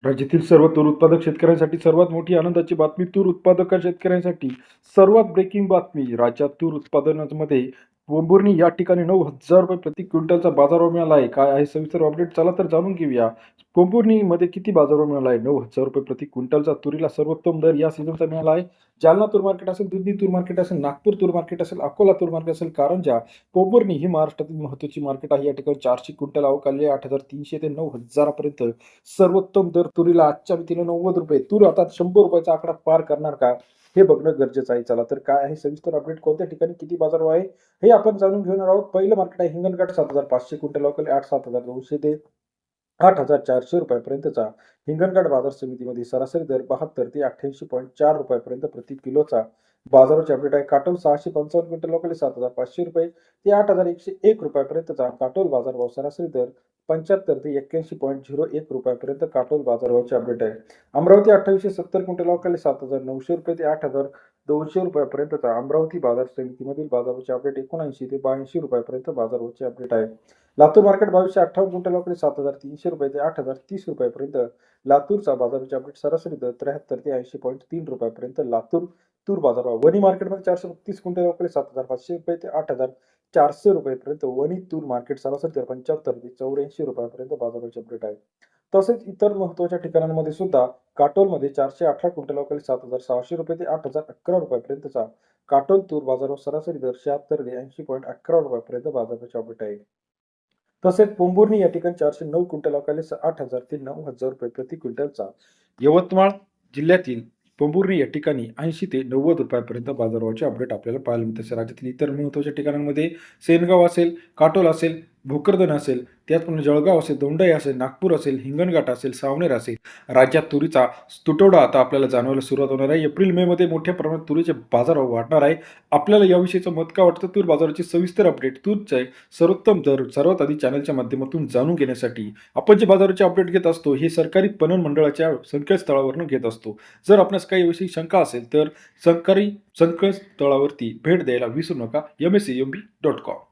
राज्यातील सर्व तूर उत्पादक शेतकऱ्यांसाठी सर्वात मोठी आनंदाची बातमी. तूर उत्पादक शेतकऱ्यांसाठी सर्वात ब्रेकिंग बातमी. राज्यात तूर उत्पादनामध्ये बोंबुर्णी या ठिकाणी 9,000 रुपये प्रति क्विंटलचा बाजारभाव मिळाला आहे. काय आहे सविस्तर अपडेट, चला तर जाणून घेऊया. बोंबुर्णीमध्ये किती बाजारभाव मिळाला आहे? 9,000 रुपये प्रति क्विंटलचा तुरीला सर्वोत्तम दर या सीझनचा मिळाला आहे. जालना तूर मार्केट असेल, दुधनी तूर मार्केट असेल, नागपूर तूर मार्केट असेल, अकोला तूर मार्केट असेल, कारंजा, बोंबुर्णी ही महाराष्ट्रातील महत्त्वाची मार्केट आहे. या ठिकाणी 400 क्विंटल आवक आली आहे. 8,300 ते 9,000 पर्यंत सर्वोत्तम दर तुरीला आजच्या मितीला 90 रुपये. तूर आता 100 रुपयाचा आकडा पार करणार का, हे बघणं गरजेचं आहे. चला तर काय आहे सविस्तर अपडेट, कोणत्या ठिकाणी किती बाजारभाव आहे हे आपण जाणून घेणार आहोत. पहिलं मार्केट आहे हिंगणघाट. 7,500 क्विंटल अवकाळी 8,7,200 ते 8,400 रुपयापर्यंतचा हिंगणघाट बाजार समितीमध्ये सरासरी दर 72 ते 88.4 रुपयापर्यंत प्रति किलोचा बाजाराचे अपडेट आहे. काटोल 655 क्विंटल अवकाळी 7,500 रुपये ते 8,101 रुपयापर्यंतचा काटोल बाजारभाव सरासरी दर 75 ते 81.01 रुपयापर्यंत काटोल बाजारभावाचे अपडेट आहे. अमरावती 2870 क्विंटल अवकाळी 7,900 रुपये ते 8,200 रुपयापर्यंतचा अमरावती बाजार समितीमधील बाजाराचे अपडेट 79 ते 82 रुपयापर्यंत बाजाराचे अपडेट आहे. लातूर मार्केट 2258 क्विंटल अवकाळी 7,300 रुपये ते 8,030 रुपयापर्यंत लातूरचा बाजाराचे अपडेट सरासरी दर 73 ते 80.3 रुपयापर्यंत लातूर तूर बाजारभाव. वणी मार्केटमध्ये 432 क्विंटल अवकाळी 7,500 रुपये ते 8,400 रुपयापर्यंत वणी तूर मार्केट सरासरी दर 75 ते 84 रुपयापर्यंत बाजाराचे अपडेट आहे. तसेच इतर महत्त्वाच्या ठिकाणांमध्ये सुद्धा काटोलमध्ये 418 क्विंटल अवकाळी 7,600 रुपये ते 8,011 रुपयापर्यंतचा काटोल तूर बाजारभाव सरासरी दर 76 ते 80.11 रुपयापर्यंत बाजाराचे अपडेट आहे. तसेच पोंभुर्णी या ठिकाणी 409 क्विंटल अवकाळी 8,000 ते 9,000 रुपये प्रति क्विंटलचा. यवतमाळ जिल्ह्यातील पोंभुर्णी या ठिकाणी 80 ते 90 रुपयापर्यंत बाजारभावाचे अपडेट आपल्याला पाहायला मिळते. राज्यातील इतर महत्त्वाच्या ठिकाणांमध्ये सेनगाव असेल, काटोल असेल, भोकरदन असेल, त्याचप्रमाणे जळगाव असेल, दोंडाई असेल, नागपूर असेल, हिंगणघाट असेल, सावनेर असेल, राज्यात तुरीचा तुटवडा आता आपल्याला जाणवायला सुरुवात होणार आहे. एप्रिल मे मध्ये मोठ्या प्रमाणात तुरीचे बाजारभाव वाढणार आहे. आपल्याला याविषयीचं मत का वाटतं, तूर बाजाराची सविस्तर अपडेट, तूरचे सर्वोत्तम दर सर्वात आधी चॅनलच्या माध्यमातून जाणून घेण्यासाठी आपण जे बाजाराचे अपडेट घेत असतो हे सरकारी पणन मंडळाच्या संकेतस्थळावरून घेत असतो. जर आपणास काही विषयी शंका असेल तर सरकारी संकेतस्थळावरती भेट द्यायला विसरू नका. mscmb.com